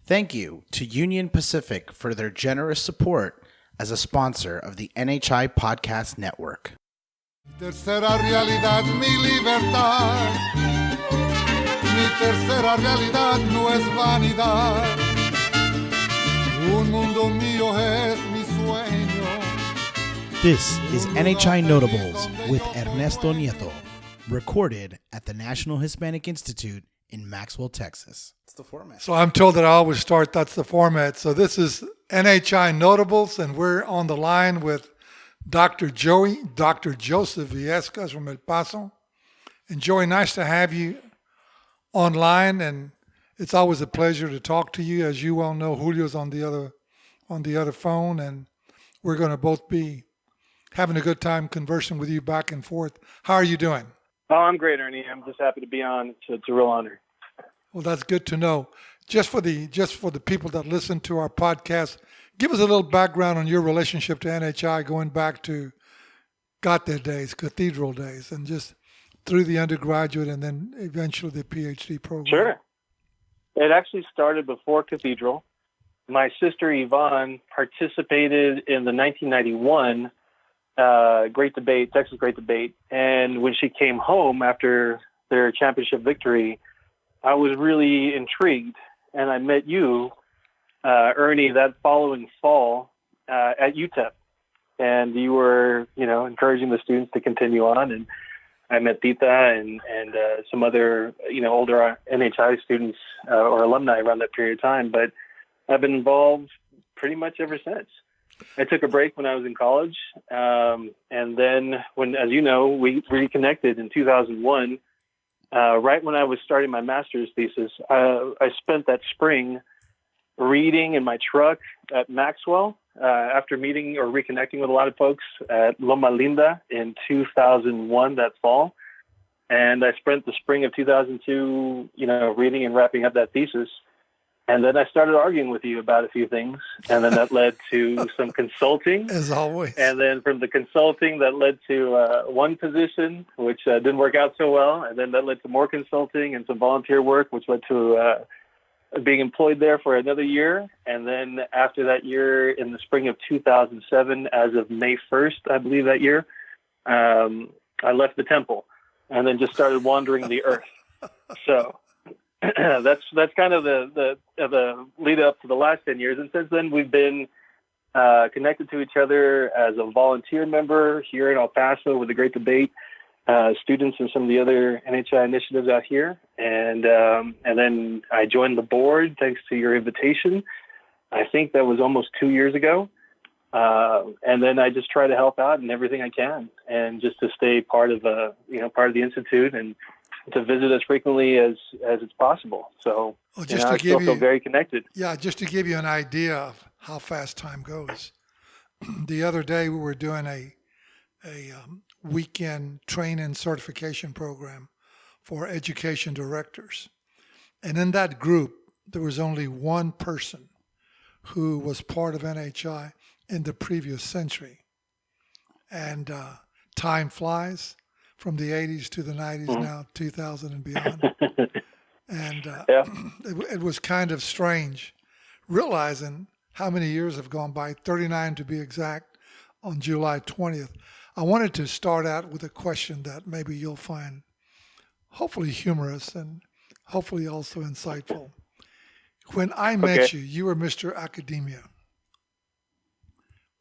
Thank you to Union Pacific for their generous support as a sponsor of the NHI Podcast Network. Tercera realidad, mi libertad. Mi tercera realidad no es vanidad. Un mundo mío es mi sueño. This is NHI Notables with Ernesto Nieto, recorded at the National Hispanic Institute in Maxwell, Texas. It's the format. So I'm told that I always start, that's the format. So this is NHI Notables, and we're on the line with Dr. Joseph Villescas from El Paso. And Joey, nice to have you online, and it's always a pleasure to talk to you. As you well know, Julio's on the other phone, and we're going to both be having a good time conversing with you back and forth. How are you doing? Oh, I'm great, Ernie. I'm just happy to be on. It's a real honor. Well, that's good to know. Just for the people that listen to our podcast, give us a little background on your relationship to NHI, going back to Gate days, cathedral days, and just through the undergraduate and then eventually the PhD program. Sure. It actually started before Cathedral. My sister Yvonne participated in the 1991 Texas Great Debate. And when she came home after their championship victory, I was really intrigued. And I met you, Ernie, that following fall at UTEP. And you were, encouraging the students to continue on. And I met Tita and some other, older NHI students or alumni around that period of time. But I've been involved pretty much ever since. I took a break when I was in college. And then as you know, we reconnected in 2001, right when I was starting my master's thesis. I spent that spring reading in my truck at Maxwell after meeting or reconnecting with a lot of folks at Loma Linda in 2001, that fall. And I spent the spring of 2002, reading and wrapping up that thesis. And then I started arguing with you about a few things. And then that led to some consulting. As always. And then from the consulting, that led to one position, which didn't work out so well. And then that led to more consulting and some volunteer work, which led to being employed there for another year. And then after that year, in the spring of 2007, as of May 1st, I believe that year, I left the temple and then just started wandering the earth. So that's kind of the lead up to the last 10 years. And since then, we've been connected to each other as a volunteer member here in El Paso with the Great Debate, students and some of the other NHI initiatives out here. And then I joined the board thanks to your invitation. I think that was almost 2 years ago. And then I just try to help out in everything I can, and just to stay part of the Institute and to visit as frequently as it's possible. So I still feel very connected. Yeah, just to give you an idea of how fast time goes. The other day we were doing a weekend training certification program for education directors. And in that group, there was only one person who was part of NHI in the previous century. And time flies. From the 80s to the 90s, now 2000 and beyond. And it was kind of strange realizing how many years have gone by, 39 to be exact, on July 20th. I wanted to start out with a question that maybe you'll find hopefully humorous and hopefully also insightful. When I met you, you were Mr. Academia.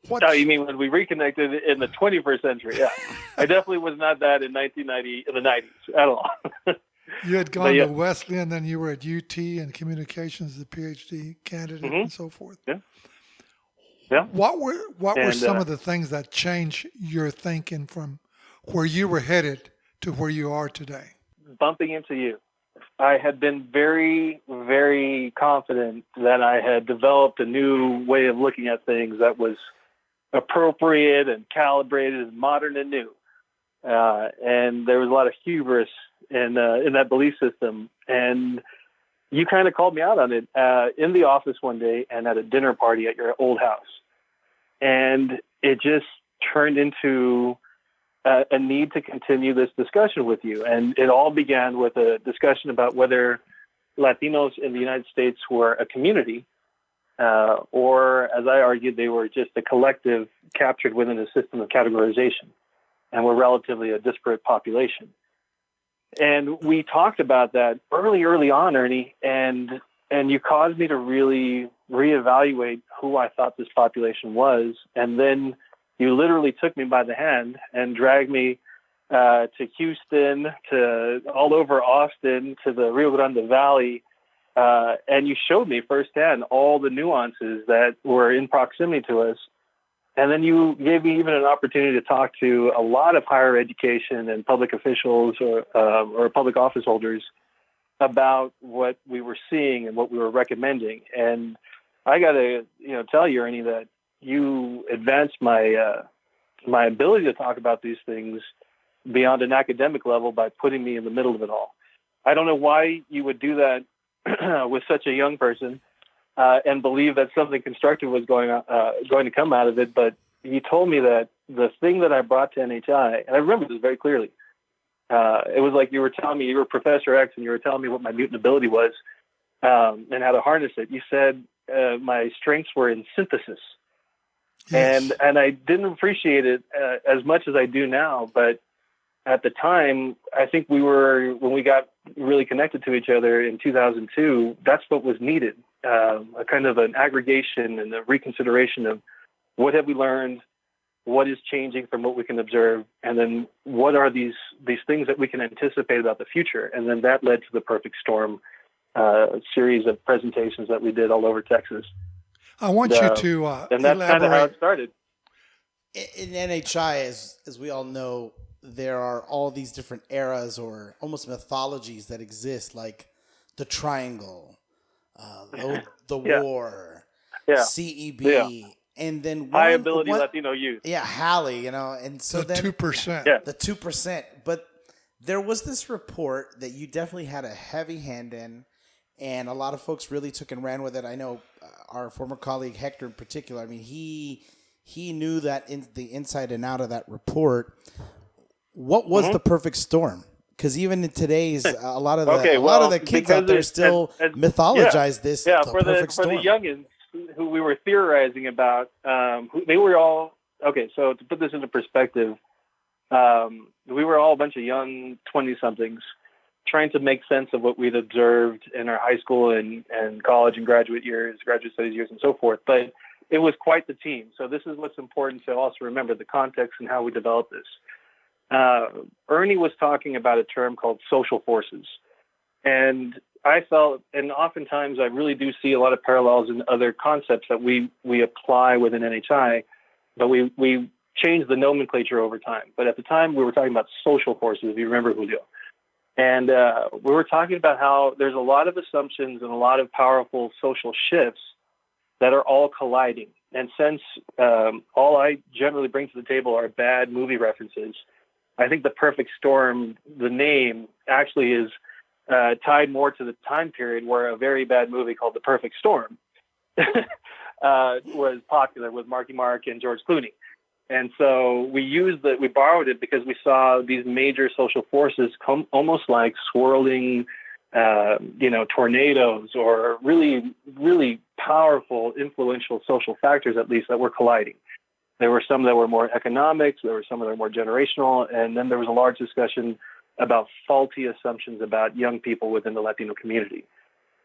Oh, you mean when we reconnected in the 21st century? Yeah, I definitely was not that in 1990, in the 90s at all. You had gone to Wesley, and then you were at UT in communications as a PhD candidate and so forth. Yeah. What were some of the things that changed your thinking from where you were headed to where you are today? Bumping into you. I had been very, very confident that I had developed a new way of looking at things that was appropriate and calibrated and modern and new. And there was a lot of hubris in that belief system. And you kind of called me out on it in the office one day and at a dinner party at your old house. And it just turned into a need to continue this discussion with you. And it all began with a discussion about whether Latinos in the United States were a community, or, as I argued, they were just a collective captured within a system of categorization, and were relatively a disparate population. And we talked about that early on, Ernie, and you caused me to really reevaluate who I thought this population was. And then you literally took me by the hand and dragged me to Houston, to all over Austin, to the Rio Grande Valley. And you showed me firsthand all the nuances that were in proximity to us. And then you gave me even an opportunity to talk to a lot of higher education and public officials or public office holders about what we were seeing and what we were recommending. And I got to tell you, Ernie, that you advanced my my ability to talk about these things beyond an academic level by putting me in the middle of it all. I don't know why you would do that with such a young person. And believe that something constructive was going to come out of it. But you told me that the thing that I brought to NHI, and I remember this very clearly, it was like you were telling me you were Professor X and you were telling me what my mutant ability was and how to harness it. You said my strengths were in synthesis. Yes. And I didn't appreciate it as much as I do now. But at the time, I think when we got really connected to each other in 2002, that's what was needed. A kind of an aggregation and a reconsideration of what have we learned, what is changing from what we can observe, and then what are these things that we can anticipate about the future. And then that led to the Perfect Storm series of presentations that we did all over Texas. I want you to and that's kind of how it started. In NHI, as we all know, there are all these different eras or almost mythologies that exist, like the triangle, the war, CEB, and then high ability Latino youth. Yeah, Hallie, and so the 2%. The 2%. But there was this report that you definitely had a heavy hand in, and a lot of folks really took and ran with it. I know our former colleague Hector in particular. I mean, he knew that in the inside and out of that report. What was the perfect storm? Because even in today's, a lot of the kids out there still mythologize this. Yeah, for the youngins who we were theorizing about, they were all okay. So to put this into perspective, we were all a bunch of young 20-somethings trying to make sense of what we'd observed in our high school and college and graduate studies years, and so forth. But it was quite the team. So this is what's important to also remember: the context and how we developed this. Ernie was talking about a term called social forces. And I felt, and oftentimes I really do see a lot of parallels in other concepts that we apply within NHI, but we changed the nomenclature over time. But at the time we were talking about social forces, if you remember, Julio. And we were talking about how there's a lot of assumptions and a lot of powerful social shifts that are all colliding. And since all I generally bring to the table are bad movie references, I think the Perfect Storm, the name, actually is tied more to the time period where a very bad movie called The Perfect Storm was popular with Marky Mark and George Clooney. And so we borrowed it because we saw these major social forces come almost like swirling, tornadoes or really, really powerful, influential social factors, at least, that were colliding. There were some that were more economic, there were some that were more generational, and then there was a large discussion about faulty assumptions about young people within the Latino community.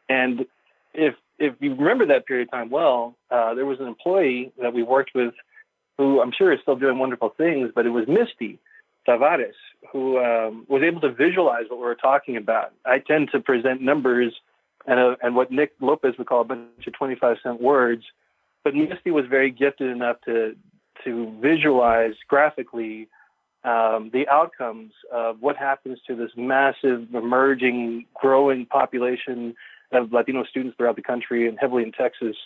And if you remember that period of time well, there was an employee that we worked with who I'm sure is still doing wonderful things, but it was Misty Tavares, who was able to visualize what we were talking about. I tend to present numbers and what Nick Lopez would call a bunch of 25-cent words, but Misty was very gifted enough to visualize graphically the outcomes of what happens to this massive, emerging, growing population of Latino students throughout the country and heavily in Texas,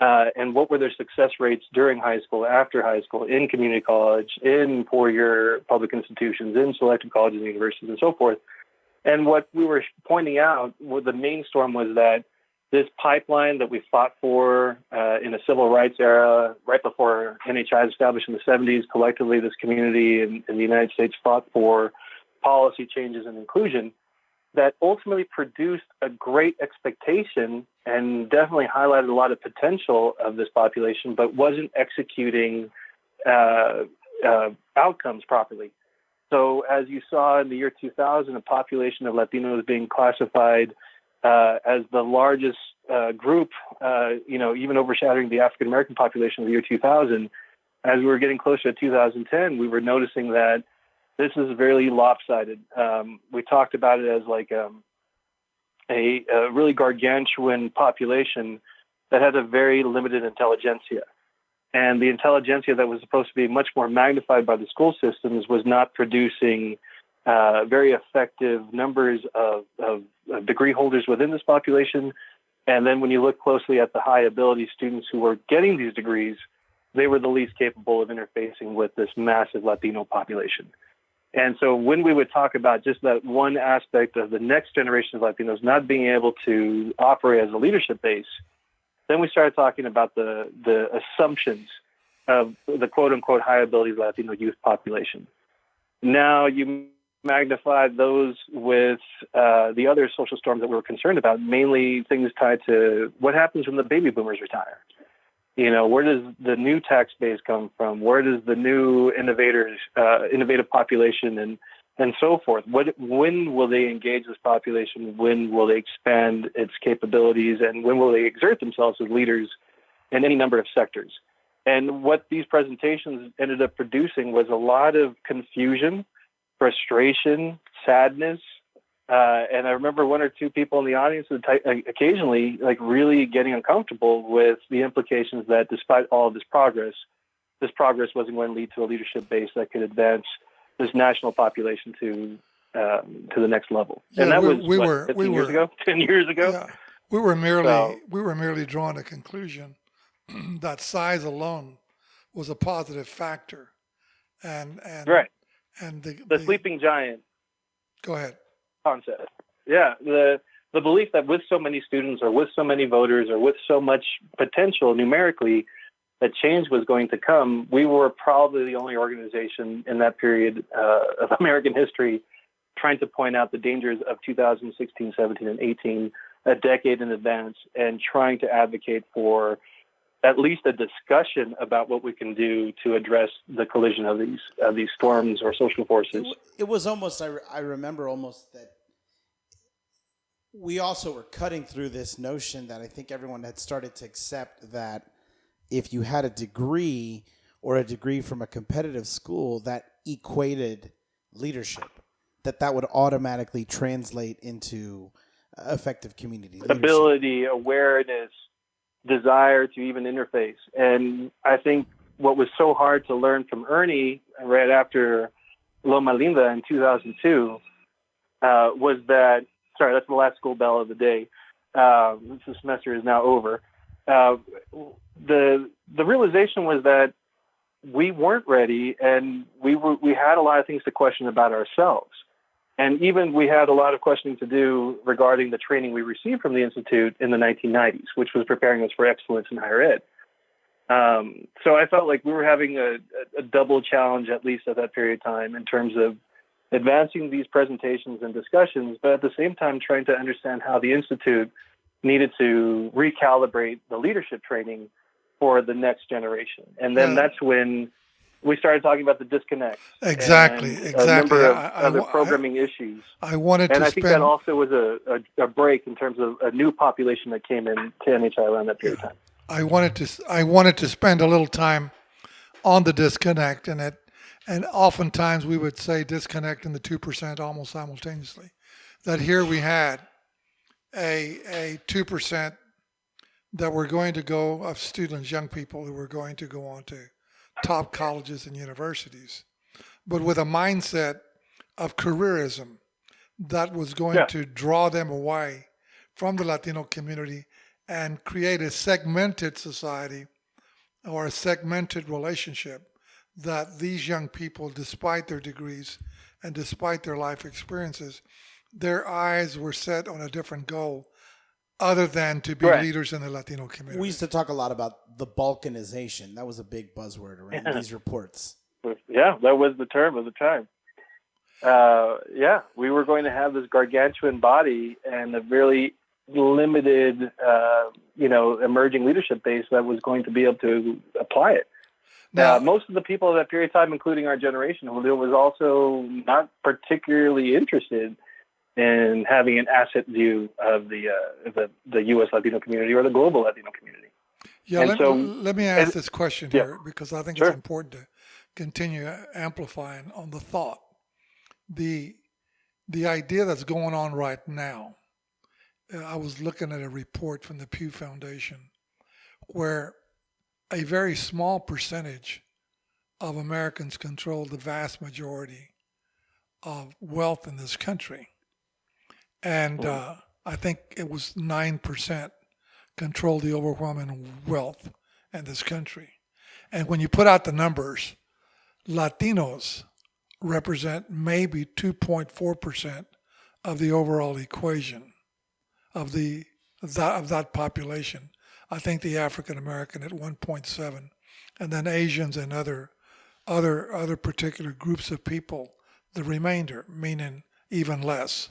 and what were their success rates during high school, after high school, in community college, in four-year public institutions, in selected colleges and universities, and so forth. And what we were pointing out, the main storm was that this pipeline that we fought for in a civil rights era, right before NHI was established in the 70s, collectively this community in the United States fought for policy changes and inclusion. that ultimately produced a great expectation and definitely highlighted a lot of potential of this population, but wasn't executing outcomes properly. So as you saw in the year 2000, a population of Latinos being classified as the largest group, even overshadowing the African American population of the year 2000, as we were getting closer to 2010, we were noticing that this is very lopsided. We talked about it as like a really gargantuan population that had a very limited intelligentsia. And the intelligentsia that was supposed to be much more magnified by the school systems was not producing very effective numbers of degree holders within this population. And then when you look closely at the high ability students who were getting these degrees, they were the least capable of interfacing with this massive Latino population. And so when we would talk about just that one aspect of the next generation of Latinos not being able to operate as a leadership base, then we started talking about the assumptions of the quote-unquote high-ability Latino youth population. Now you magnify those with the other social storms that we were concerned about, mainly things tied to what happens when the baby boomers retire. Where does the new tax base come from? Where does the new innovative population and so forth? When will they engage this population? When will they expand its capabilities? And when will they exert themselves as leaders in any number of sectors? And what these presentations ended up producing was a lot of confusion, frustration, sadness. And I remember one or two people in the audience occasionally really getting uncomfortable with the implications that despite all of this progress wasn't going to lead to a leadership base that could advance this national population to the next level. Yeah, and that was 10 years ago. Yeah, we were merely drawing a conclusion that size alone was a positive factor, and right, and the sleeping giant. Go ahead. Concept. Yeah, the belief that with so many students or with so many voters or with so much potential numerically that change was going to come. We were probably the only organization in that period of American history trying to point out the dangers of 2016, 17, and 18 a decade in advance and trying to advocate for at least a discussion about what we can do to address the collision of these storms or social forces. It was almost, I remember almost that we also were cutting through this notion that I think everyone had started to accept that if you had a degree or a degree from a competitive school that equated leadership, that would automatically translate into effective community leadership. Ability, awareness, desire to even interface. And I think what was so hard to learn from Ernie right after Loma Linda in 2002 was that, sorry, that's the last school bell of the day. The semester is now over. The realization was that we weren't ready, and we had a lot of things to question about ourselves. And even we had a lot of questioning to do regarding the training we received from the Institute in the 1990s, which was preparing us for excellence in higher ed. So I felt like we were having a double challenge, at least at that period of time, in terms of advancing these presentations and discussions, but at the same time trying to understand how the Institute needed to recalibrate the leadership training for the next generation. And then that's when we started talking about the disconnect. Exactly. A number of other programming issues. I think that also was a break in terms of a new population that came in to NHI around that period of time. I wanted to spend a little time on the disconnect, and oftentimes we would say disconnect and the 2% almost simultaneously. That here we had a 2% that were going to go of students, young people who were going to go on to top colleges and universities, but with a mindset of careerism that was going to draw them away from the Latino community and create a segmented society or a segmented relationship that these young people, despite their degrees and despite their life experiences, their eyes were set on a different goal other than to be leaders in the Latino community. We used to talk a lot about the Balkanization. That was a big buzzword around these reports. Yeah, that was the term of the time. we were going to have this gargantuan body and a very limited, emerging leadership base that was going to be able to apply it. Now, Most of the people at that period of time, including our generation, Julio, was also not particularly interested in having an asset view of the U.S. Latino community or the global Latino community. yeah, let me ask this question yeah. here, because I think Sure. it's important to continue amplifying on the thought. The idea that's going on right now, I was looking at a report from the Pew Foundation where a very small percentage of Americans control the vast majority of wealth in this country. And I think it was 9% control the overwhelming wealth in this country. And when you put out the numbers, Latinos represent maybe 2.4% of the overall equation of that population. I think the African American at 1.7, and then Asians and other particular groups of people, the remainder, meaning even less.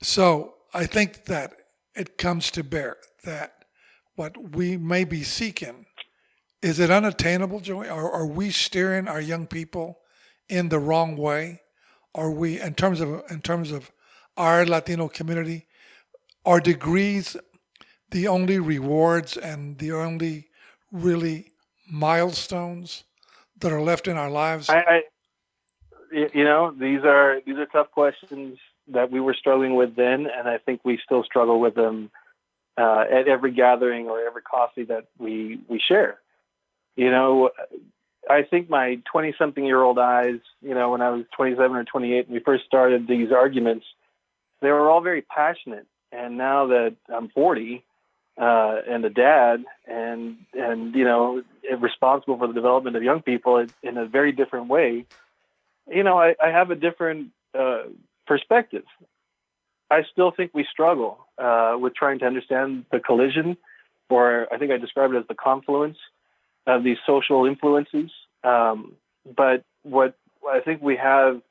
So I think that it comes to bear that what we may be seeking, is it unattainable, Joey? Are we steering our young people in the wrong way? Are we, in terms of our Latino community, are degrees the only rewards and the only really milestones that are left in our lives? These are tough questions that we were struggling with then, and I think we still struggle with them at every gathering or every coffee that we share. I think my 20-something-year-old eyes, when I was 27 or 28, and we first started these arguments, they were all very passionate. And now that I'm 40 and a dad and responsible for the development of young people in a very different way, I have a different perspective. I still think we struggle with trying to understand the collision, or I think I described it as the confluence of these social influences. But what I think we have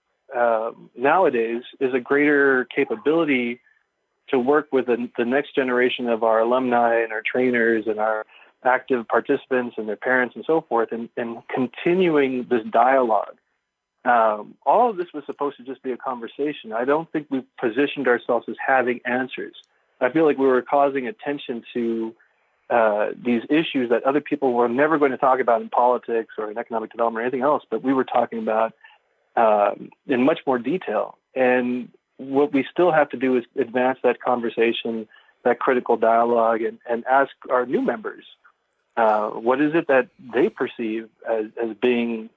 nowadays is a greater capability to work with the next generation of our alumni and our trainers and our active participants and their parents and so forth, and continuing this dialogue. All of this was supposed to just be a conversation. I don't think we positioned ourselves as having answers. I feel like we were causing attention to these issues that other people were never going to talk about in politics or in economic development or anything else, but we were talking about in much more detail. And what we still have to do is advance that conversation, that critical dialogue, and ask our new members, what is it that they perceive as being,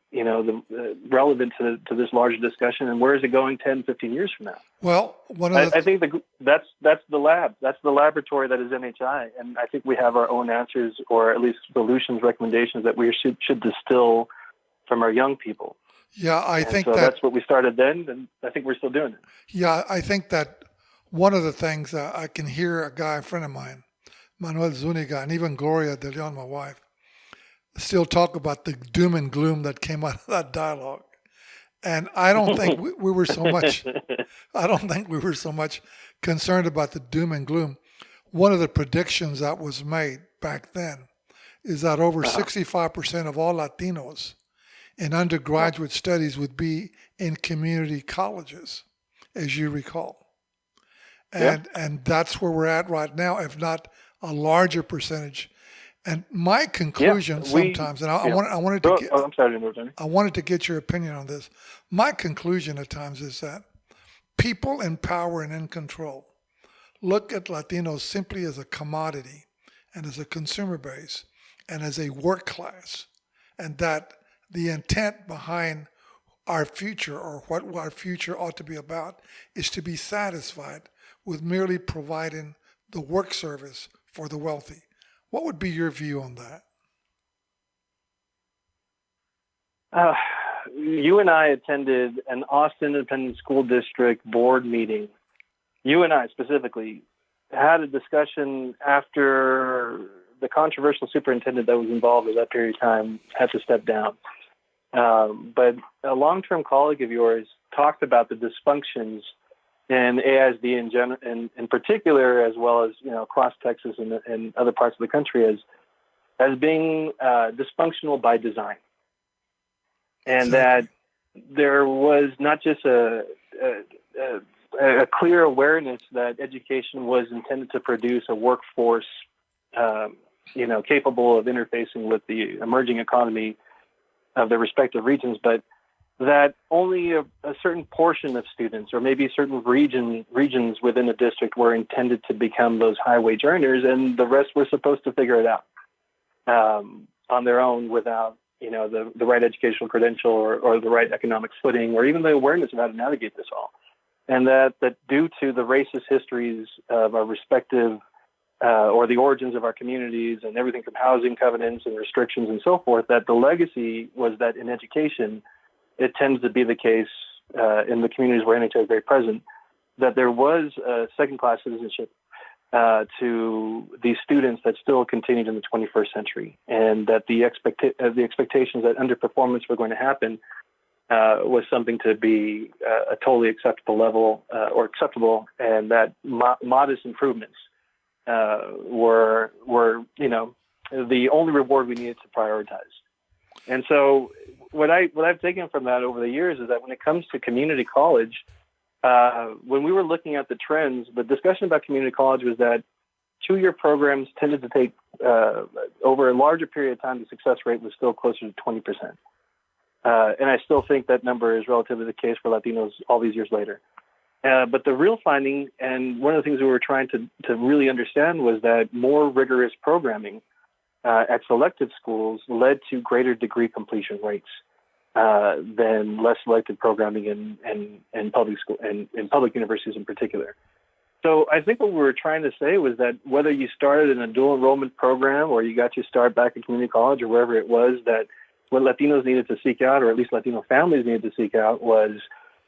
relevant to this larger discussion, and where is it going 10, 15 years from now? Well, I think that's the lab. That's the laboratory that is NHI, and I think we have our own answers, or at least solutions, recommendations that we should distill from our young people. Yeah, I think that's what we started then, and I think we're still doing it. Yeah, I think that one of the things I can hear a guy, a friend of mine, Manuel Zuniga, and even Gloria De Leon, my wife, still talk about the doom and gloom that came out of that dialogue. And I don't think we were so much. I don't think we were so much concerned about the doom and gloom. One of the predictions that was made back then is that over 65% of all Latinos in undergraduate studies would be in community colleges, as you recall. And that's where we're at right now, if not a larger percentage. And my conclusion sometimes, and I wanted to get, I'm sorry to interrupt, Tony. I wanted to get your opinion on this. My conclusion at times is that people in power and in control look at Latinos simply as a commodity and as a consumer base and as a work class, and that the intent behind our future, or what our future ought to be about, is to be satisfied with merely providing the work service for the wealthy. What would be your view on that? You and I attended an Austin Independent School District board meeting. You and I specifically had a discussion after the controversial superintendent that was involved at that period of time had to step down. But a long-term colleague of yours talked about the dysfunctions in AISD in particular, as well as across Texas and other parts of the country, as being dysfunctional by design, and that there was not just a clear awareness that education was intended to produce a workforce, capable of interfacing with the emerging economy of their respective regions, but that only a certain portion of students, or maybe certain regions within a district, were intended to become those high wage earners, and the rest were supposed to figure it out on their own without the right educational credential or the right economic footing, or even the awareness of how to navigate this all. And that due to the racist histories of our respective or the origins of our communities and everything from housing covenants and restrictions and so forth, that the legacy was that in education, it tends to be the case in the communities where NHI is very present, that there was a second-class citizenship to these students that still continued in the 21st century, and that the expectations that underperformance were going to happen was something to be a totally acceptable level or acceptable, and that modest improvements were the only reward we needed to prioritize. And so what I've taken from that over the years is that when it comes to community college, when we were looking at the trends, the discussion about community college was that 2-year programs tended to take over a larger period of time. The success rate was still closer to 20%. And I still think that number is relatively the case for Latinos all these years later. But the real finding, and one of the things we were trying to really understand, was that more rigorous programming at selective schools led to greater degree completion rates than less selective programming in public school and in public universities in particular. So I think what we were trying to say was that whether you started in a dual enrollment program or you got your start back in community college or wherever it was, that what Latinos needed to seek out, or at least Latino families needed to seek out, was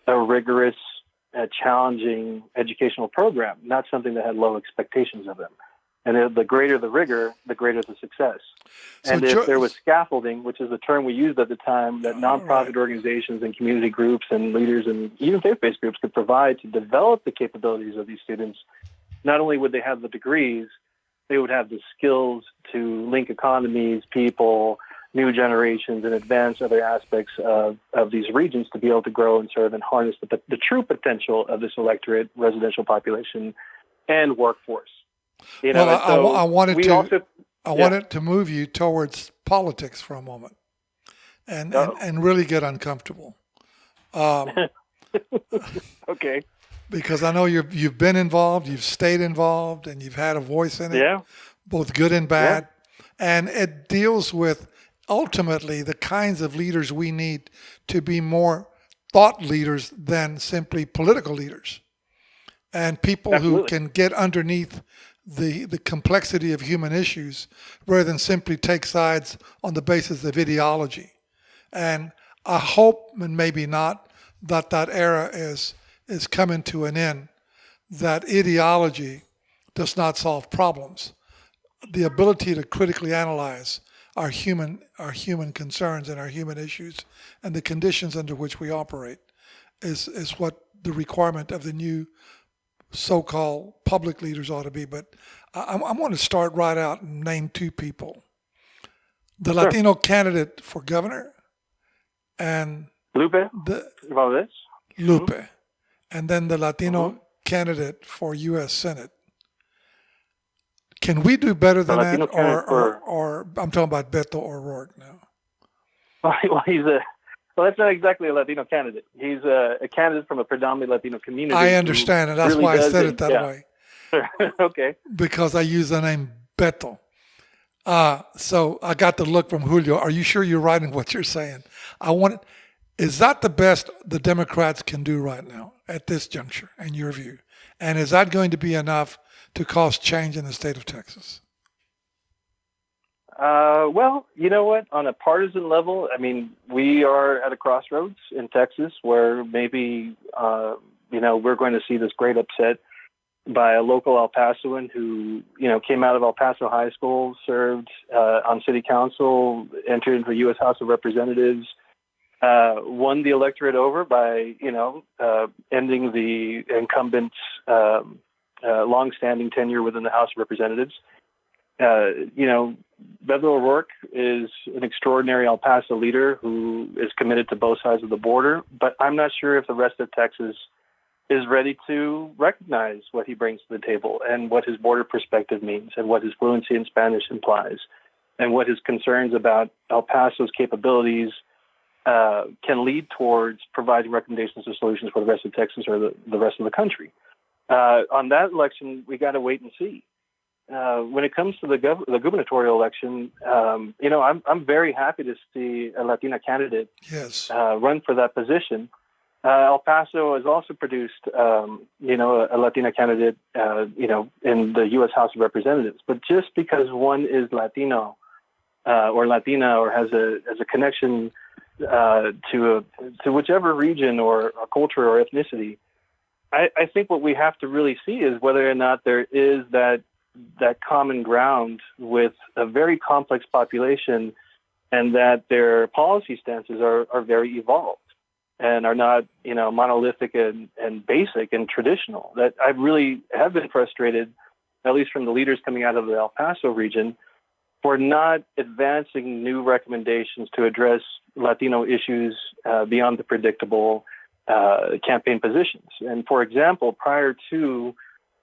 a rigorous, challenging educational program, not something that had low expectations of them. And the greater the rigor, the greater the success. So and if there was scaffolding, which is the term we used at the time, that nonprofit organizations and community groups and leaders and even faith-based groups could provide to develop the capabilities of these students, not only would they have the degrees, they would have the skills to link economies, people, new generations, and advance other aspects of these regions to be able to grow and serve and harness the true potential of this electorate, residential population, and workforce. I wanted to move you towards politics for a moment, and really get uncomfortable. Okay. Because I know you've been involved, you've stayed involved, and you've had a voice in it, both good and bad, and it deals with ultimately the kinds of leaders we need to be more thought leaders than simply political leaders, and people who can get underneath the complexity of human issues rather than simply take sides on the basis of ideology. And I hope, and maybe not, that era is coming to an end, that ideology does not solve problems. The ability to critically analyze our human concerns and our human issues and the conditions under which we operate is what the requirement of the new so-called public leaders ought to be. But I want to start right out and name 2 people. The Latino candidate for governor and Lupe. Lupe. And then the Latino candidate for U.S. Senate. Can we do better than that? Or I'm talking about Beto O'Rourke now. Well, that's not exactly a Latino candidate. He's a candidate from a predominantly Latino community. I understand, and that's why I said it that way. Okay. Because I use the name Beto. So I got the look from Julio. Are you sure you're right in what you're saying? Is that the best the Democrats can do right now at this juncture, in your view? And is that going to be enough to cause change in the state of Texas? Well, you know what? On a partisan level, I mean, we are at a crossroads in Texas where maybe, we're going to see this great upset by a local El Pasoan who, came out of El Paso High School, served on city council, entered into the U.S. House of Representatives, won the electorate over by, ending the incumbent's long-standing tenure within the House of Representatives. Beto O'Rourke is an extraordinary El Paso leader who is committed to both sides of the border, but I'm not sure if the rest of Texas is ready to recognize what he brings to the table and what his border perspective means and what his fluency in Spanish implies and what his concerns about El Paso's capabilities can lead towards providing recommendations or solutions for the rest of Texas or the rest of the country. On that election, we got to wait and see. When it comes to the gubernatorial election, I'm very happy to see a Latina candidate run for that position. El Paso has also produced, a Latina candidate, in the U.S. House of Representatives. But just because one is Latino or Latina or has a connection to whichever region or culture or ethnicity, I think what we have to really see is whether or not there is that common ground with a very complex population, and that their policy stances are very evolved and are not, monolithic and basic and traditional. That I really have been frustrated, at least from the leaders coming out of the El Paso region, for not advancing new recommendations to address Latino issues beyond the predictable campaign positions. And for example, prior to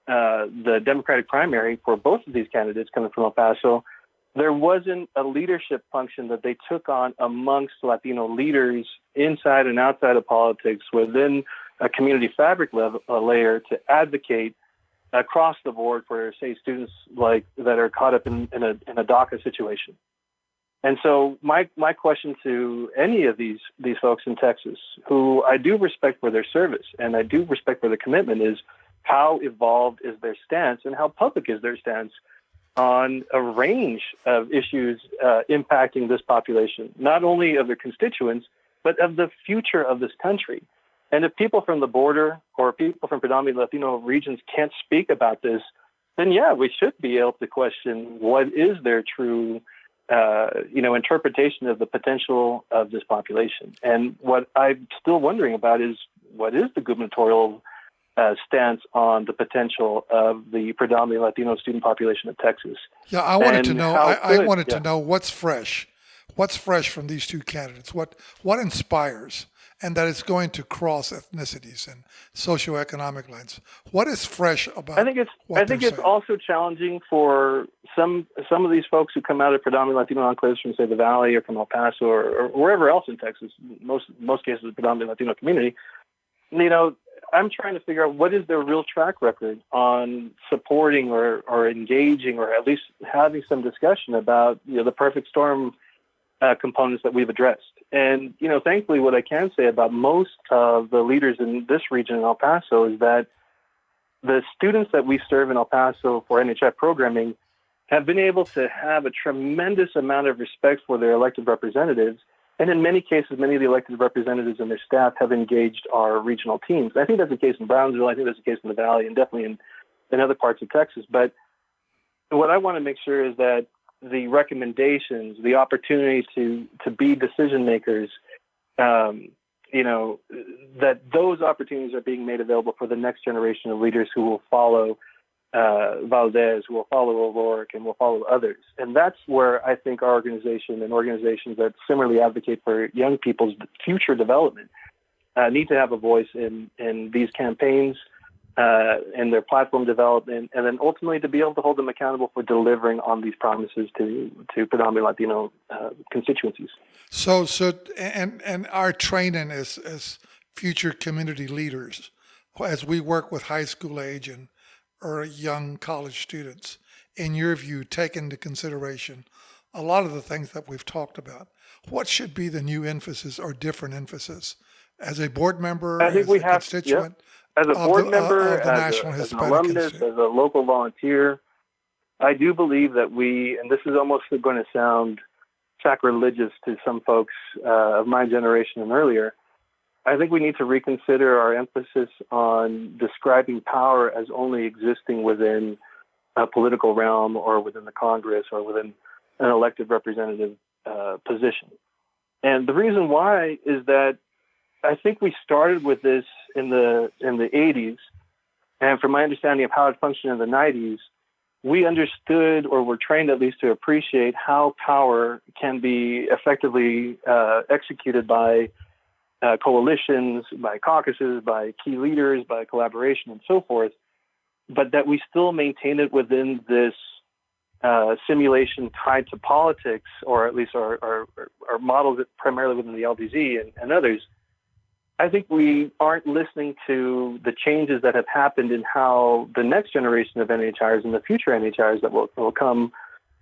the Democratic primary for both of these candidates coming from El Paso, there wasn't a leadership function that they took on amongst Latino leaders inside and outside of politics within a community fabric layer to advocate across the board for, say, students that are caught up in a DACA situation. And so my question to any of these folks in Texas, who I do respect for their service and I do respect for their commitment, is how evolved is their stance and how public is their stance on a range of issues impacting this population, not only of their constituents, but of the future of this country. And if people from the border or people from predominantly Latino regions can't speak about this, then yeah, we should be able to question what is their true interpretation of the potential of this population. And what I'm still wondering about is what is the gubernatorial stance on the potential of the predominantly Latino student population of Texas. Yeah, I wanted to know. I wanted to know what's fresh. What's fresh from these two candidates? What inspires, and that it's going to cross ethnicities and socioeconomic lines. What is fresh about? I think it's also challenging for some of these folks who come out of predominantly Latino enclaves from, say, the Valley or from El Paso or wherever else in Texas. Most cases, the predominantly Latino community. I'm trying to figure out what is their real track record on supporting or engaging or at least having some discussion about the perfect storm components that we've addressed. And thankfully, what I can say about most of the leaders in this region in El Paso is that the students that we serve in El Paso for NHI programming have been able to have a tremendous amount of respect for their elected representatives. And in many cases, many of the elected representatives and their staff have engaged our regional teams. I think that's the case in Brownsville. I think that's the case in the Valley and definitely in other parts of Texas. But what I want to make sure is that the recommendations, the opportunity to be decision makers, that those opportunities are being made available for the next generation of leaders who will follow Valdez, who will follow O'Rourke, and will follow others. And that's where I think our organization and organizations that similarly advocate for young people's future development need to have a voice in these campaigns and their platform development, and then ultimately to be able to hold them accountable for delivering on these promises to predominantly Latino constituencies. So our training as future community leaders, as we work with high school age or young college students, in your view, take into consideration a lot of the things that we've talked about. What should be the new emphasis or different emphasis as a board member, as a constituent? Yep. As a board member, as an alumnus, as a local volunteer, I do believe that and this is almost going to sound sacrilegious to some folks of my generation and earlier, I think we need to reconsider our emphasis on describing power as only existing within a political realm or within the Congress or within an elected representative position. And the reason why is that I think we started with this in the 80s, and from my understanding of how it functioned in the 90s, we understood, or were trained at least, to appreciate how power can be effectively executed by coalitions, by caucuses, by key leaders, by collaboration, and so forth, but that we still maintain it within this simulation tied to politics, or at least our models primarily within the LDZ and others. I think we aren't listening to the changes that have happened in how the next generation of NHIers and the future NHIers that will come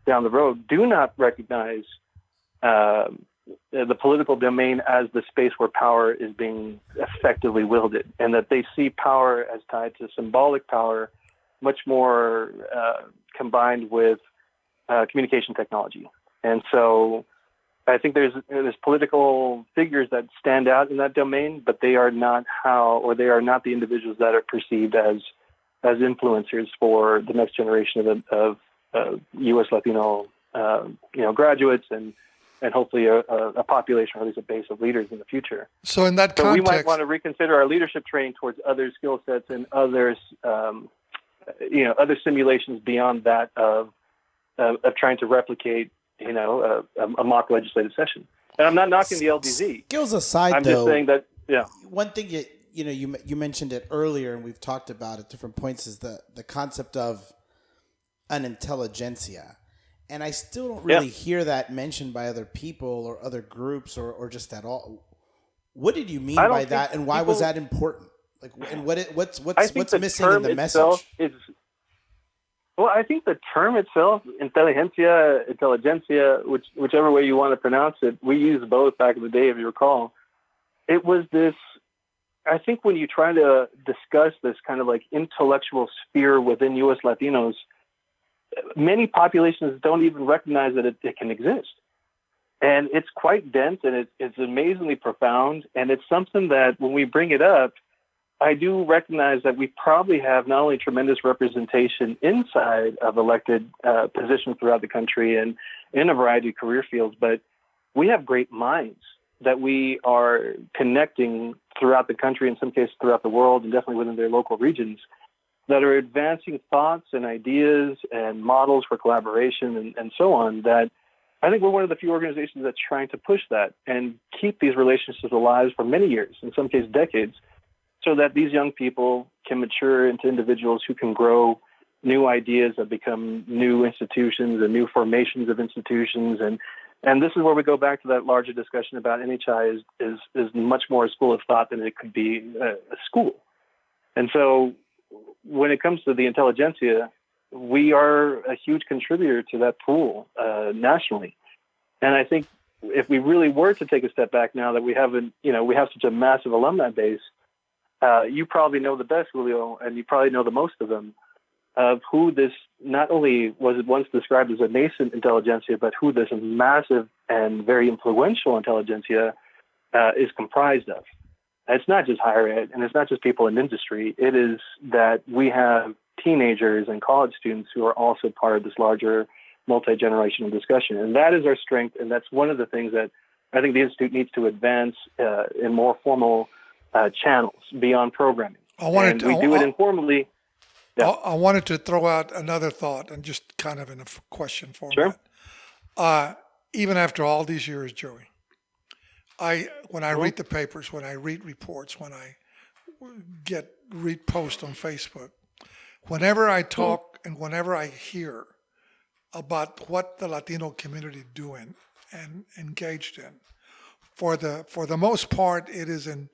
down the road do not recognize the political domain as the space where power is being effectively wielded, and that they see power as tied to symbolic power, much more combined with communication technology. And so I think there's political figures that stand out in that domain, but they are not they are not the individuals that are perceived as influencers for the next generation of U.S. Latino graduates and hopefully a population, or at least a base of leaders in the future. So in that context, so we might want to reconsider our leadership training towards other skill sets and others, other simulations beyond that of trying to replicate a mock legislative session. And I'm not knocking the LDZ. Skills aside, I'm just saying that, one thing you mentioned it earlier, and we've talked about at different points, is the concept of an intelligentsia. And I still don't really hear that mentioned by other people or other groups or just at all. What did you mean by that, and why was that important? Like, and what's missing in the message? Well, I think the term itself, intelligentsia, whichever way you want to pronounce it, we used both back in the day, if you recall. It was this, I think when you try to discuss this kind of like intellectual sphere within U.S. Latinos, many populations don't even recognize that it can exist. And it's quite dense, and it's amazingly profound, and it's something that when we bring it up, I do recognize that we probably have not only tremendous representation inside of elected positions throughout the country and in a variety of career fields, but we have great minds that we are connecting throughout the country, in some cases throughout the world, and definitely within their local regions, that are advancing thoughts and ideas and models for collaboration and so on, that I think we're one of the few organizations that's trying to push that and keep these relationships alive for many years, in some cases decades, so that these young people can mature into individuals who can grow new ideas that become new institutions and new formations of institutions. And this is where we go back to that larger discussion about NHI is much more a school of thought than it could be a school. And so when it comes to the intelligentsia, we are a huge contributor to that pool nationally. And I think if we really were to take a step back now that we have such a massive alumni base, you probably know the best, Julio, and you probably know the most of them, of who this, not only was it once described as a nascent intelligentsia, but who this massive and very influential intelligentsia is comprised of. It's not just higher ed, and it's not just people in industry. It is that we have teenagers and college students who are also part of this larger multi-generational discussion. And that is our strength, and that's one of the things that I think the Institute needs to advance in more formal channels beyond programming. We do it informally. Yeah. I wanted to throw out another thought, and just kind of in a question format. Sure. Even after all these years, Joey, when I read the papers, when I read reports, when I read posts on Facebook, whenever I talk and whenever I hear about what the Latino community doing and engaged in, for the most part, it is in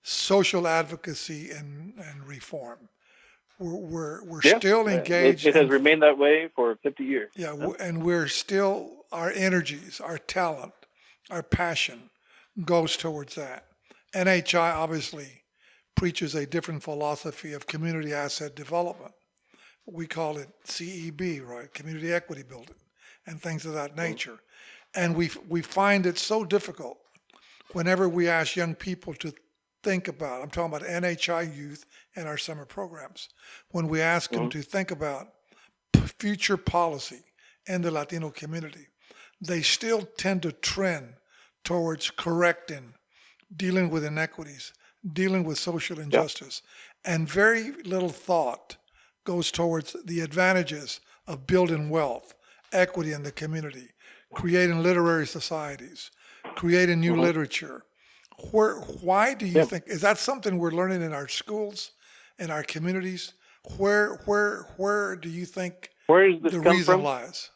social advocacy and reform. We're still engaged. It has remained that way for 50 years. Yeah, and we're still, our energies, our talent, our passion goes towards that. NHI obviously preaches a different philosophy of community asset development. We call it CEB, right? Community equity building and things of that nature. And we find it so difficult whenever we ask young people to think about, I'm talking about NHI youth and our summer programs, when we ask them to think about future policy in the Latino community, they still tend to trend towards correcting, dealing with inequities, dealing with social injustice, and very little thought goes towards the advantages of building wealth, equity in the community, creating literary societies, creating new literature. Why do you think, is that something we're learning in our schools, in our communities? Where do you think Where does this the come reason from? lies?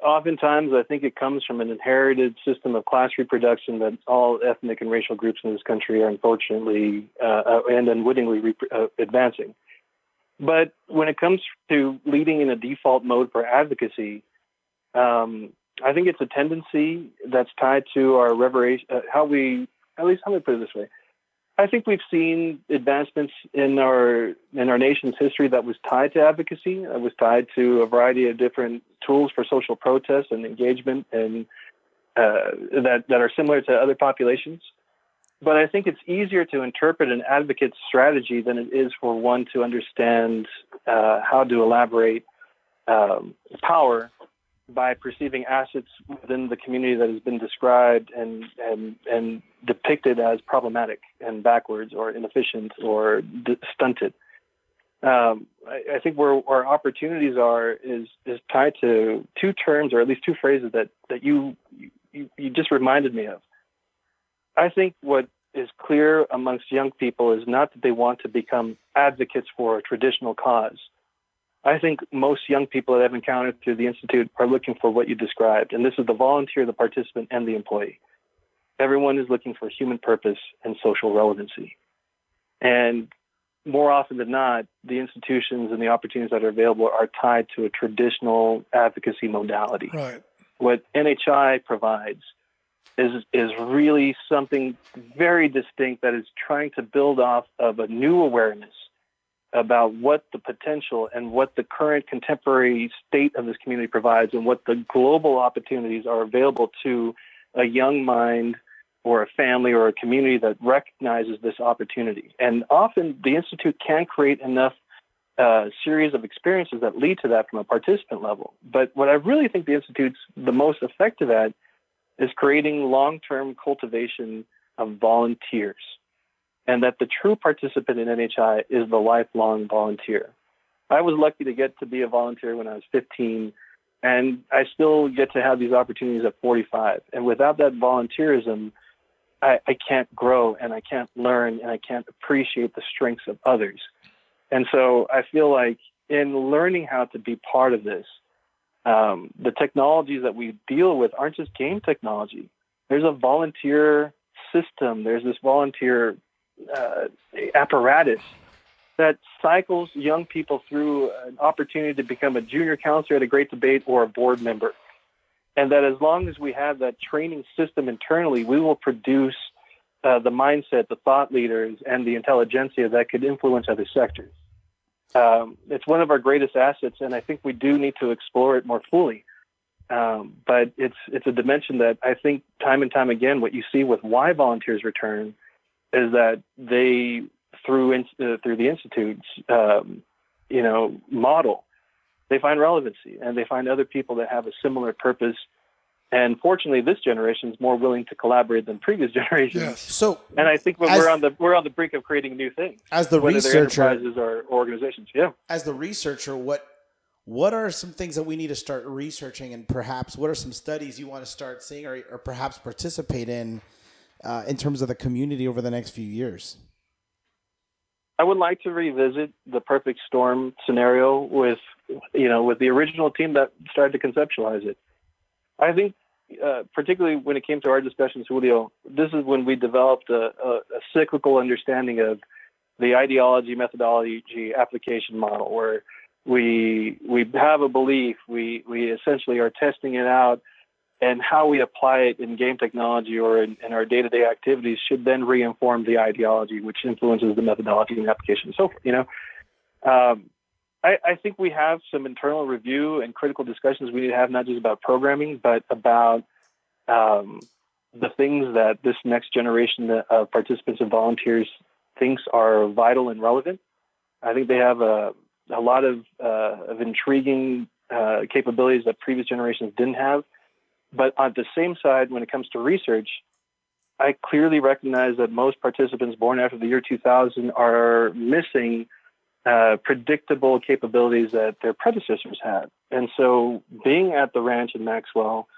Oftentimes, I think it comes from an inherited system of class reproduction that all ethnic and racial groups in this country are unfortunately and unwittingly advancing. But when it comes to leading in a default mode for advocacy, I think it's a tendency that's tied to our reveration, how we put it this way. I think we've seen advancements in our nation's history that was tied to advocacy. It was tied to a variety of different tools for social protest and engagement, and that are similar to other populations. But I think it's easier to interpret an advocate's strategy than it is for one to understand how to elaborate power by perceiving assets within the community that has been described and depicted as problematic and backwards or inefficient or stunted. I think where our opportunities are is tied to two terms, or at least two phrases that you just reminded me of. I think what is clear amongst young people is not that they want to become advocates for a traditional cause. I think most young people that I've encountered through the Institute are looking for what you described, and this is the volunteer, the participant, and the employee. Everyone is looking for human purpose and social relevancy. And more often than not, the institutions and the opportunities that are available are tied to a traditional advocacy modality. Right. What NHI provides is really something very distinct that is trying to build off of a new awareness about what the potential and what the current contemporary state of this community provides and what the global opportunities are available to a young mind or a family or a community that recognizes this opportunity. And often the Institute can create enough series of experiences that lead to that from a participant level. But what I really think the Institute's the most effective at is creating long-term cultivation of volunteers. And that the true participant in NHI is the lifelong volunteer. I was lucky to get to be a volunteer when I was 15, and I still get to have these opportunities at 45. And without that volunteerism, I can't grow, and I can't learn, and I can't appreciate the strengths of others. And so I feel like in learning how to be part of this, the technologies that we deal with aren't just game technology. There's a volunteer system. There's this volunteer apparatus that cycles young people through an opportunity to become a junior counselor at a great debate or a board member. And that as long as we have that training system internally, we will produce the mindset, the thought leaders, and the intelligentsia that could influence other sectors. It's one of our greatest assets, and I think we do need to explore it more fully. But it's a dimension that I think time and time again, what you see with why volunteers return is that they, through the Institute's, model, they find relevancy and they find other people that have a similar purpose. And fortunately, this generation is more willing to collaborate than previous generations. Yes. So, and I think we're on the brink of creating new things. As the whether researcher, they're enterprises or organizations, As the researcher, what are some things that we need to start researching, and perhaps what are some studies you want to start seeing or perhaps participate in terms of the community over the next few years? I would like to revisit the perfect storm scenario with the original team that started to conceptualize it. I think, particularly when it came to our discussions, Julio, this is when we developed a cyclical understanding of the ideology, methodology, application model, where we have a belief, we essentially are testing it out, and how we apply it in game technology or in our day-to-day activities should then re-inform the ideology, which influences the methodology and application and so forth. I think we have some internal review and critical discussions we need to have, not just about programming, but about the things that this next generation of participants and volunteers thinks are vital and relevant. I think they have a lot of intriguing capabilities that previous generations didn't have. But on the same side, when it comes to research, I clearly recognize that most participants born after the year 2000 are missing predictable capabilities that their predecessors had. And so being at the ranch in Maxwell,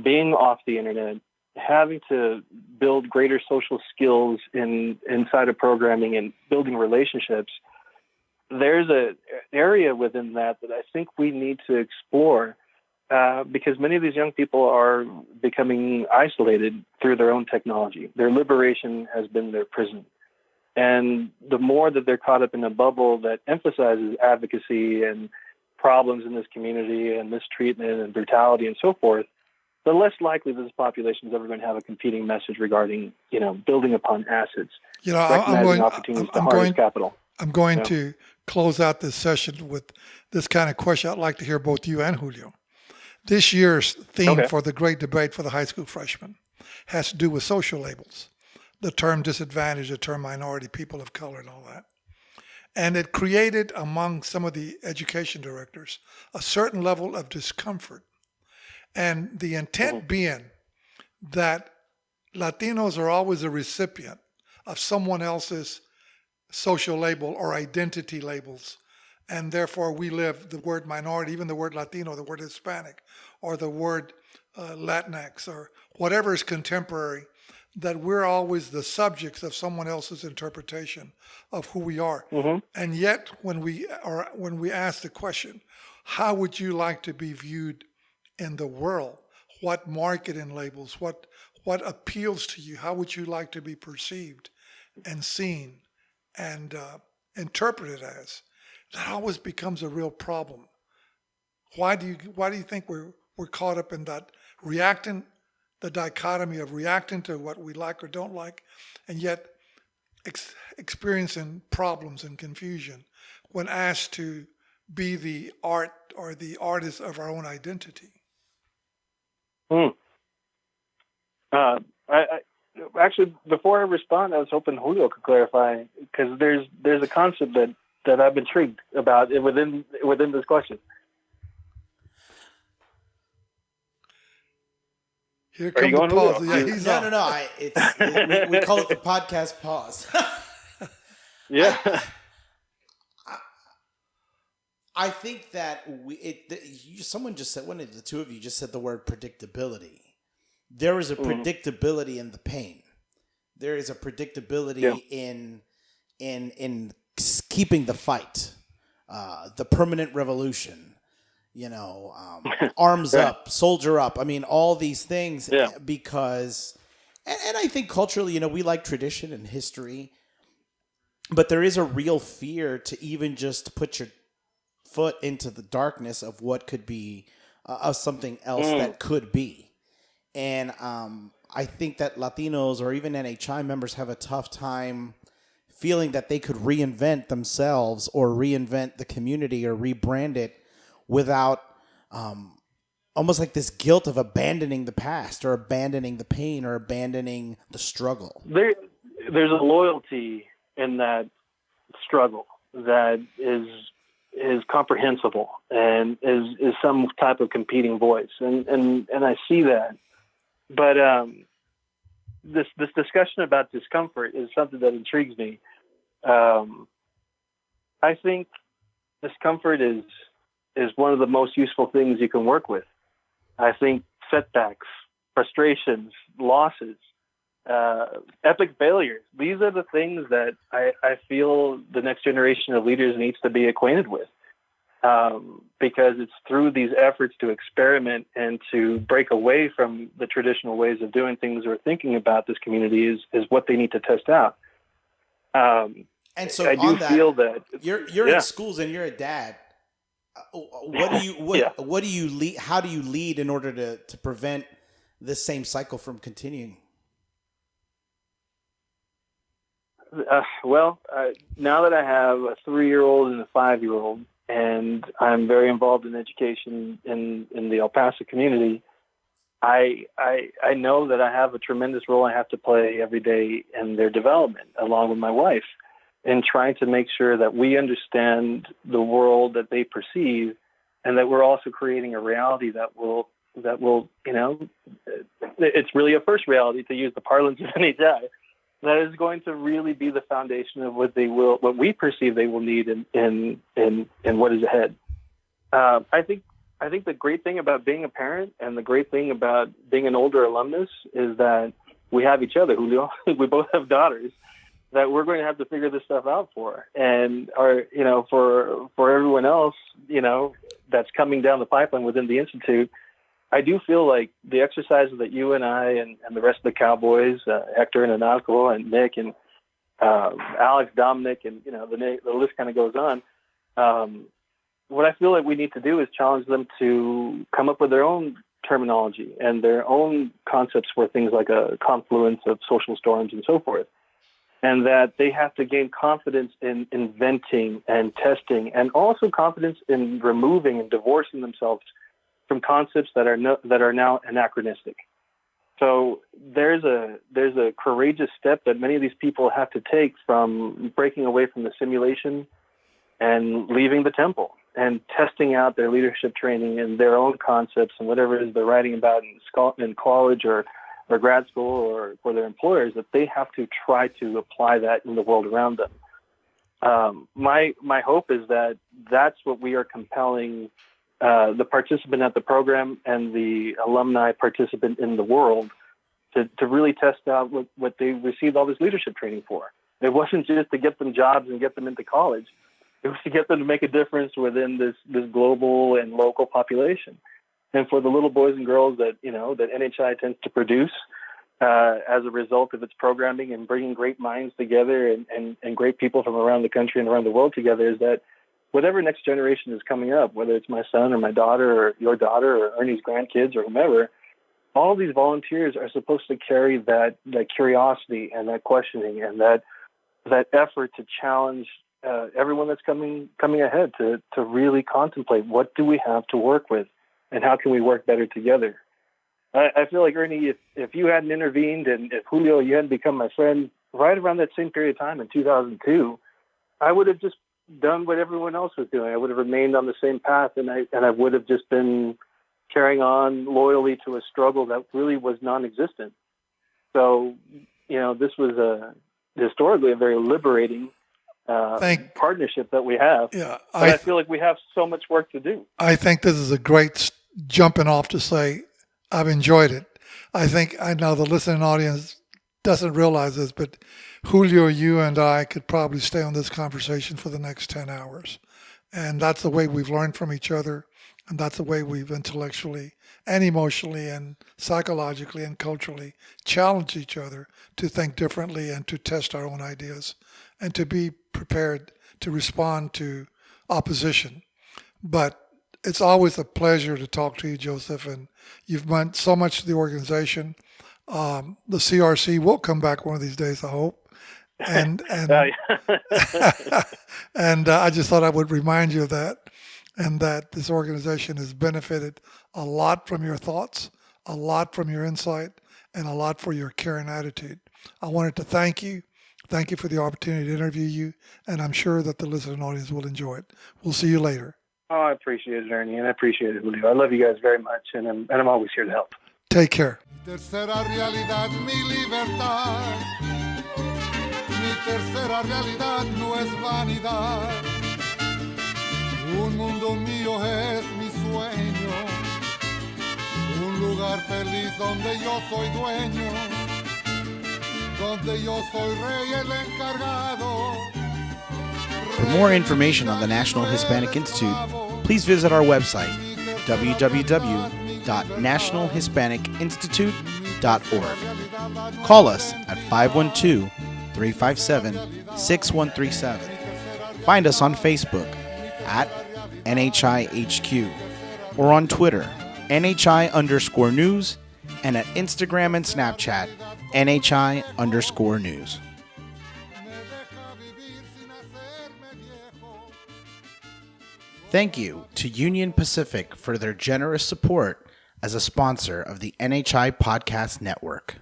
being off the internet, having to build greater social skills inside of programming and building relationships, there's an area within that I think we need to explore because many of these young people are becoming isolated through their own technology. Their liberation has been their prison. And the more that they're caught up in a bubble that emphasizes advocacy and problems in this community and mistreatment and brutality and so forth, the less likely this population is ever going to have a competing message regarding, building upon assets, recognizing opportunities to harness capital. I'm going to close out this session with this kind of question. I'd like to hear both you and Julio. This year's theme for the great debate for the high school freshmen has to do with social labels, the term disadvantaged, the term minority, people of color, and all that. And it created among some of the education directors a certain level of discomfort. And the intent being that Latinos are always a recipient of someone else's social label or identity labels. And therefore we live the word minority, even the word Latino, the word Hispanic, or the word Latinx, or whatever is contemporary, that we're always the subjects of someone else's interpretation of who we are. And yet when we ask the question, how would you like to be viewed in the world? What marketing labels, what appeals to you? How would you like to be perceived and seen and interpreted as? That always becomes a real problem. Why do you think we're caught up in that the dichotomy of reacting to what we like or don't like, and yet experiencing problems and confusion when asked to be the art or the artist of our own identity? I actually, before I respond, I was hoping Julio could clarify, because there's a concept that I'm intrigued about within this question. Here comes the pause. Yeah, he's no. We call it the podcast pause. Yeah. I think that someone just said, one of the two of you just said the word predictability. There is a predictability in the pain. There is a predictability in keeping the fight, the permanent revolution, arms up, soldier up. I mean, all these things because, and I think culturally, we like tradition and history, but there is a real fear to even just put your foot into the darkness of what could be of something else that could be. And I think that Latinos or even NHI members have a tough time feeling that they could reinvent themselves or reinvent the community or rebrand it without almost like this guilt of abandoning the past or abandoning the pain or abandoning the struggle. There's a loyalty in that struggle that is comprehensible and is some type of competing voice. And I see that. But this discussion about discomfort is something that intrigues me. I think discomfort is one of the most useful things you can work with. I think setbacks, frustrations, losses, epic failures, these are the things that I feel the next generation of leaders needs to be acquainted with. Because it's through these efforts to experiment and to break away from the traditional ways of doing things or thinking about this community is what they need to test out. And so I do feel that you're in schools and you're a dad. What do you lead? How do you lead in order to prevent this same cycle from continuing? Now that I have a 3-year-old and a 5-year-old, and I'm very involved in education in the El Paso community, I know that I have a tremendous role I have to play every day in their development, along with my wife, in trying to make sure that we understand the world that they perceive, and that we're also creating a reality that will that will, it's really a first reality, to use the parlance of NHI, that is going to really be the foundation of what we perceive they will need in what is ahead. I think the great thing about being a parent and the great thing about being an older alumnus is that we have each other, Julio. We both have daughters that we're going to have to figure this stuff out for. And for everyone else, that's coming down the pipeline within the Institute, I do feel like the exercises that you and I and the rest of the Cowboys, Hector and Anako and Nick and Alex, Dominic, and the list kind of goes on. What I feel like we need to do is challenge them to come up with their own terminology and their own concepts for things like a confluence of social storms and so forth. And that they have to gain confidence in inventing and testing, and also confidence in removing and divorcing themselves from concepts that are now anachronistic. So there's a courageous step that many of these people have to take from breaking away from the simulation and leaving the temple and testing out their leadership training and their own concepts and whatever it is they're writing about in college or grad school or for their employers, that they have to try to apply that in the world around them. My hope is that that's what we are compelling the participant at the program and the alumni participant in the world to really test out what they received all this leadership training for. It wasn't just to get them jobs and get them into college. It was to get them to make a difference within this global and local population. And for the little boys and girls that NHI tends to produce as a result of its programming and bringing great minds together and great people from around the country and around the world together, is that whatever next generation is coming up, whether it's my son or my daughter or your daughter or Ernie's grandkids or whomever, all of these volunteers are supposed to carry that curiosity and that questioning and that effort to challenge everyone that's coming ahead to really contemplate, what do we have to work with and how can we work better together? I feel like, Ernie, if you hadn't intervened and if Julio, you hadn't become my friend right around that same period of time in 2002, I would have just done what everyone else was doing. I would have remained on the same path, and I would have just been carrying on loyally to a struggle that really was non-existent. So, this was historically a very liberating partnership that we have. Yeah, I feel like we have so much work to do. I think this is a great jumping off to say I've enjoyed it. I know the listening audience doesn't realize this, but Julio, you and I could probably stay on this conversation for the next 10 hours. And that's the way we've learned from each other. And that's the way we've intellectually and emotionally and psychologically and culturally challenged each other to think differently and to test our own ideas and to be prepared to respond to opposition. But it's always a pleasure to talk to you, Joseph, and you've meant so much to the organization. The CRC will come back one of these days, I hope. And and I just thought I would remind you of that, and that this organization has benefited a lot from your thoughts, a lot from your insight, and a lot for your caring attitude. I wanted to thank you. Thank you for the opportunity to interview you, and I'm sure that the listening audience will enjoy it. We'll see you later. Oh, I appreciate it, Ernie, and I appreciate it, Julio. I love you guys very much, and I'm always here to help. Take care. Tercera realidad, mi libertad. Mi tercera realidad no es vanidad. Un mundo mío es mi sueño. Un lugar feliz donde yo soy dueño. Donde yo soy rey el encargado. For more information on the National Hispanic Institute, please visit our website, www.nationalhispanicinstitute.org. Call us at 512-357-6137. Find us on Facebook at NHIHQ or on Twitter, NHI_news, and at Instagram and Snapchat, NHI_news. Thank you to Union Pacific for their generous support as a sponsor of the NHI Podcast Network.